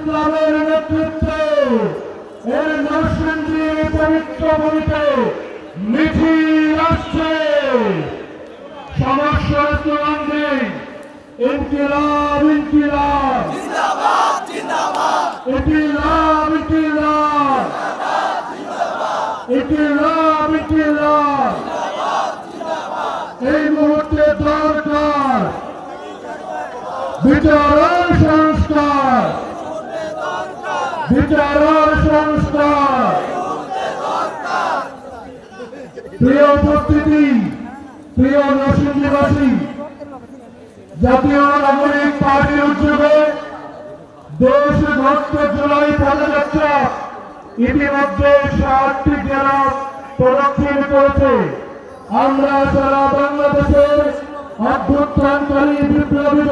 ইসলামের নেতৃত্বে এই নরসিংদীর পবিত্র ভূমিতে মিছিল আসছে। সমস্যা স্লোগান দিন, ইনকিলাব ইনকিলাব, জিন্দাবাদ জিন্দাবাদ, ইনকিলাব ইনকিলাব, ইনকিলাব ইনকিলাব। এই মুহূর্তে দরকার বিচার সংস্কার, বিচার সংস্কার। প্রিয় উপস্থিতি, প্রিয় নরসিংদীবাসী, জাতীয় নাগরিক পার্টির উদ্যোগে দেশভক্ত জুলাই পদযাত্রা ইতিমধ্যে 7টি জেলা প্রদক্ষিণ করেছে। আমরা সারা বাংলাদেশের অভ্যুত্থানকারী বিপ্লবী